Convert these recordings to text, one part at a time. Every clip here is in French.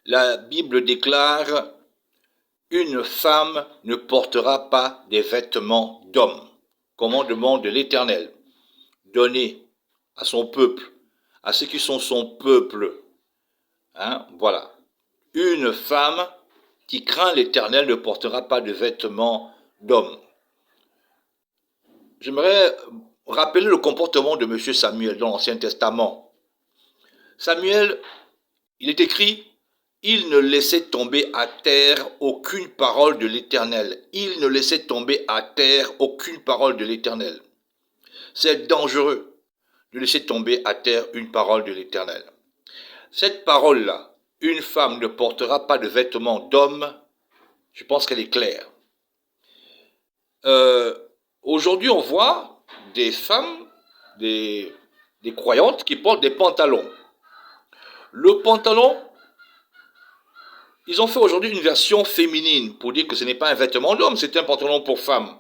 La Bible déclare: une femme ne portera pas des vêtements d'homme. Commandement de l'Éternel, donné à son peuple, à ceux qui sont son peuple. Voilà. Une femme qui craint l'Éternel ne portera pas de vêtements d'homme. J'aimerais rappeler le comportement de M. Samuel dans l'Ancien Testament. Samuel, il est écrit: il ne laissait tomber à terre aucune parole de l'Éternel. Il ne laissait tomber à terre aucune parole de l'Éternel. C'est dangereux de laisser tomber à terre une parole de l'Éternel. Cette parole-là, une femme ne portera pas de vêtements d'homme, je pense qu'elle est claire. Aujourd'hui, on voit des femmes, des croyantes qui portent des pantalons. Le pantalon, ils ont fait aujourd'hui une version féminine pour dire que ce n'est pas un vêtement d'homme, c'est un pantalon pour femme.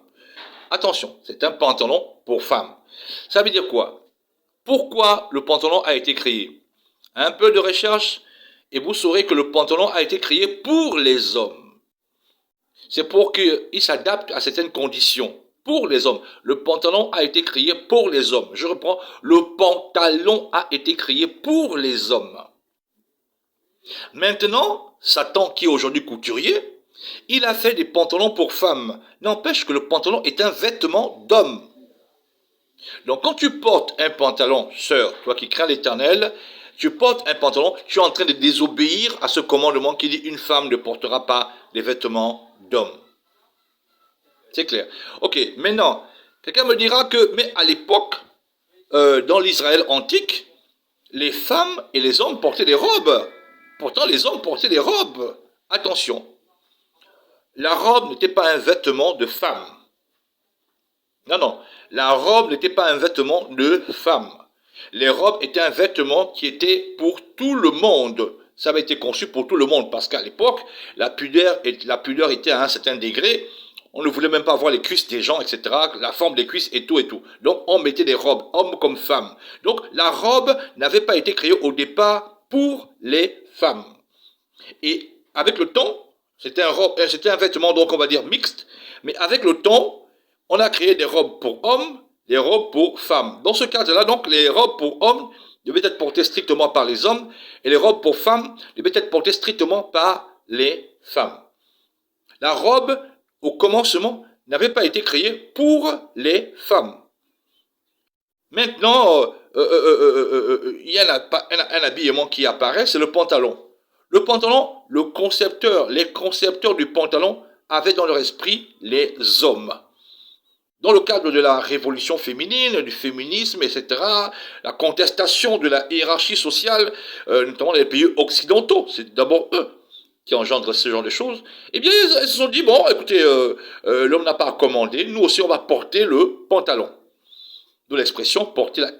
Attention, c'est un pantalon pour femme. Ça veut dire quoi? Pourquoi le pantalon a été créé? Un peu de recherche et vous saurez que le pantalon a été créé pour les hommes. C'est pour qu'il s'adapte à certaines conditions. Pour les hommes. Le pantalon a été créé pour les hommes. Je reprends. Le pantalon a été créé pour les hommes. Maintenant, Satan, qui est aujourd'hui couturier, il a fait des pantalons pour femmes. N'empêche que le pantalon est un vêtement d'homme. Donc quand tu portes un pantalon, sœur, toi qui crains l'Éternel, tu portes un pantalon, tu es en train de désobéir à ce commandement qui dit: une femme ne portera pas des vêtements d'homme. C'est clair. Ok, maintenant, quelqu'un me dira que, mais à l'époque, dans l'Israël antique, les femmes et les hommes portaient des robes. Pourtant, les hommes portaient des robes. Attention, la robe n'était pas un vêtement de femme. Non, la robe n'était pas un vêtement de femme. Les robes étaient un vêtement qui était pour tout le monde. Ça avait été conçu pour tout le monde, parce qu'à l'époque, la pudeur était à un certain degré. On ne voulait même pas voir les cuisses des gens, etc. La forme des cuisses et tout et tout. Donc on mettait des robes, hommes comme femmes. Donc la robe n'avait pas été créée au départ pour les femmes. Et avec le temps, c'était un vêtement, donc on va dire mixte, mais avec le temps, on a créé des robes pour hommes, des robes pour femmes. Dans ce cadre-là, donc, les robes pour hommes devaient être portées strictement par les hommes, et les robes pour femmes devaient être portées strictement par les femmes. La robe, au commencement, n'avait pas été créée pour les femmes. Maintenant, il y a un habillement qui apparaît, c'est le pantalon. Le pantalon, les concepteurs du pantalon avaient dans leur esprit les hommes. Dans le cadre de la révolution féminine, du féminisme, etc., la contestation de la hiérarchie sociale, notamment dans les pays occidentaux, c'est d'abord eux qui engendrent ce genre de choses, eh bien, ils se sont dit: bon, écoutez, l'homme n'a pas à commander, nous aussi on va porter le pantalon. D'où l'expression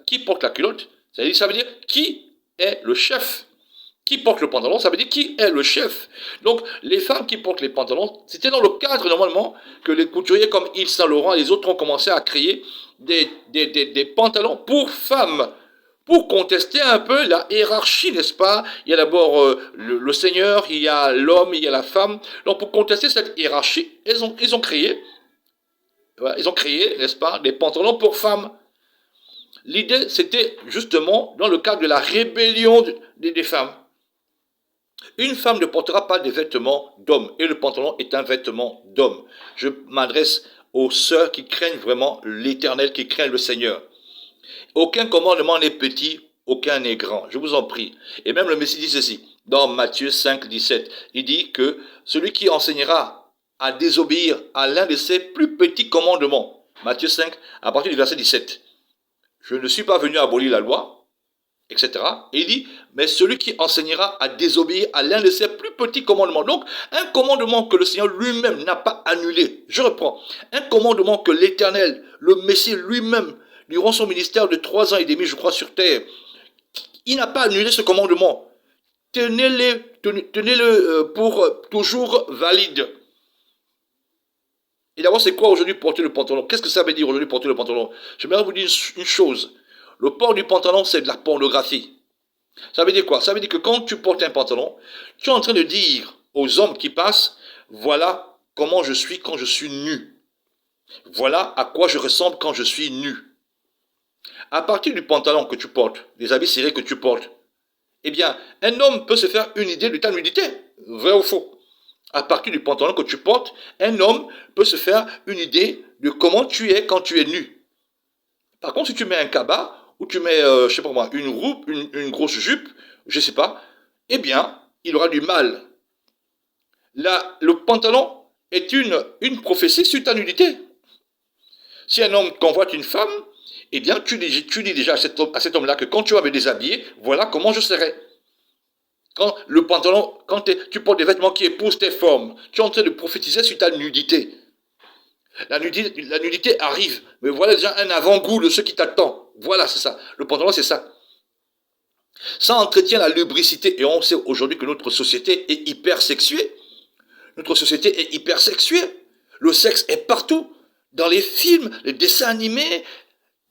qui porte la culotte, ça veut dire qui est le chef. Qui porte le pantalon, ça veut dire qui est le chef. Donc, les femmes qui portent les pantalons, c'était dans le cadre, normalement, que les couturiers comme Yves Saint Laurent et les autres ont commencé à créer des pantalons pour femmes, pour contester un peu la hiérarchie, n'est-ce pas? Il y a d'abord le Seigneur, il y a l'homme, il y a la femme. Donc, pour contester cette hiérarchie, ils ont créé, n'est-ce pas, des pantalons pour femmes. L'idée, c'était justement dans le cadre de la rébellion des femmes. Une femme ne portera pas de vêtements d'homme, et le pantalon est un vêtement d'homme. Je m'adresse aux sœurs qui craignent vraiment l'Éternel, qui craignent le Seigneur. Aucun commandement n'est petit, aucun n'est grand. Je vous en prie. Et même le Messie dit ceci, dans Matthieu 5, 17. Il dit que celui qui enseignera à désobéir à l'un de ses plus petits commandements, Matthieu 5, à partir du verset 17. Je ne suis pas venu abolir la loi, etc. Et il dit, mais celui qui enseignera à désobéir à l'un de ses plus petits commandements. Donc, un commandement que le Seigneur lui-même n'a pas annulé. Je reprends. Un commandement que l'Éternel, le Messie lui-même, durant son ministère de 3 ans et demi, je crois, sur terre, il n'a pas annulé ce commandement. Tenez-le pour toujours valide. Et d'abord, c'est quoi aujourd'hui porter le pantalon? Qu'est-ce que ça veut dire aujourd'hui porter le pantalon? Je vais vous dire une chose. Le port du pantalon, c'est de la pornographie. Ça veut dire quoi? Ça veut dire que quand tu portes un pantalon, tu es en train de dire aux hommes qui passent, voilà comment je suis quand je suis nu. Voilà à quoi je ressemble quand je suis nu. À partir du pantalon que tu portes, des habits serrés que tu portes, eh bien, un homme peut se faire une idée de ta nudité. Vrai ou faux? À partir du pantalon que tu portes, un homme peut se faire une idée de comment tu es quand tu es nu. Par contre, si tu mets un cabas, ou tu mets, je sais pas moi, une robe, une grosse jupe, je sais pas, eh bien, il aura du mal. Là, le pantalon est une prophétie sur ta nudité. Si un homme convoite une femme, eh bien, tu dis déjà à cet homme-là que quand tu vas me déshabiller, voilà comment je serai. Quand le pantalon, quand tu portes des vêtements qui épousent tes formes, tu es en train de prophétiser sur ta nudité. La nudité arrive, mais voilà déjà un avant-goût de ce qui t'attend. Voilà, c'est ça. Le pantalon, c'est ça. Ça entretient la lubricité. Et on sait aujourd'hui que notre société est hyper sexuée. Notre société est hyper sexuée. Le sexe est partout. Dans les films, les dessins animés,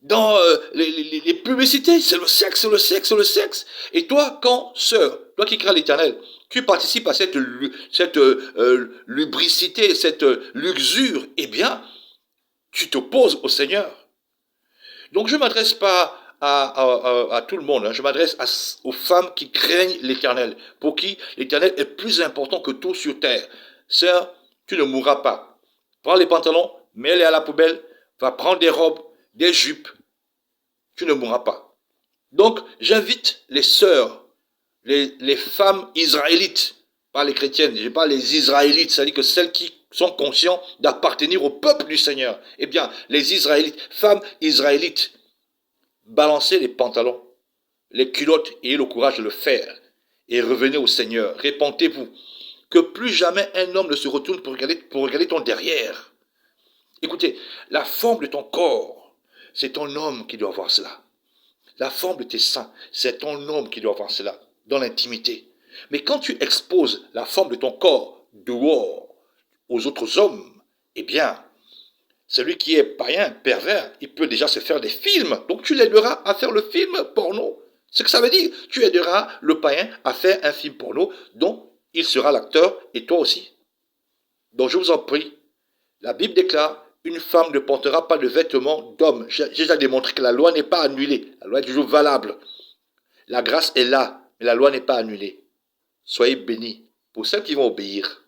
dans les publicités, c'est le sexe, le sexe, le sexe. Et toi, quand, sœur, toi qui crains l'Éternel, tu participes à cette lubricité, cette luxure, eh bien, tu t'opposes au Seigneur. Donc je ne m'adresse pas à tout le monde, hein. Je m'adresse aux femmes qui craignent l'Éternel, pour qui l'Éternel est plus important que tout sur terre. Sœur, tu ne mourras pas. Prends les pantalons, mets-les à la poubelle, va prendre des robes, des jupes, tu ne mourras pas. Donc j'invite les sœurs, les femmes israélites, pas les chrétiennes, je parle les israélites, c'est-à-dire que celles qui sont conscients d'appartenir au peuple du Seigneur. Eh bien, les israélites, femmes israélites, balancez les pantalons, les culottes, ayez le courage de le faire. Et revenez au Seigneur, répentez-vous. Que plus jamais un homme ne se retourne pour regarder ton derrière. Écoutez, la forme de ton corps, c'est ton homme qui doit voir cela. La forme de tes seins, c'est ton homme qui doit voir cela, dans l'intimité. Mais quand tu exposes la forme de ton corps dehors aux autres hommes, eh bien, celui qui est païen, pervers, il peut déjà se faire des films. Donc tu l'aideras à faire le film porno. C'est ce que ça veut dire. Tu aideras le païen à faire un film porno dont il sera l'acteur et toi aussi. Donc je vous en prie, la Bible déclare, une femme ne portera pas de vêtements d'homme. J'ai déjà démontré que la loi n'est pas annulée. La loi est toujours valable. La grâce est là, mais la loi n'est pas annulée. Soyez bénis pour celles qui vont obéir.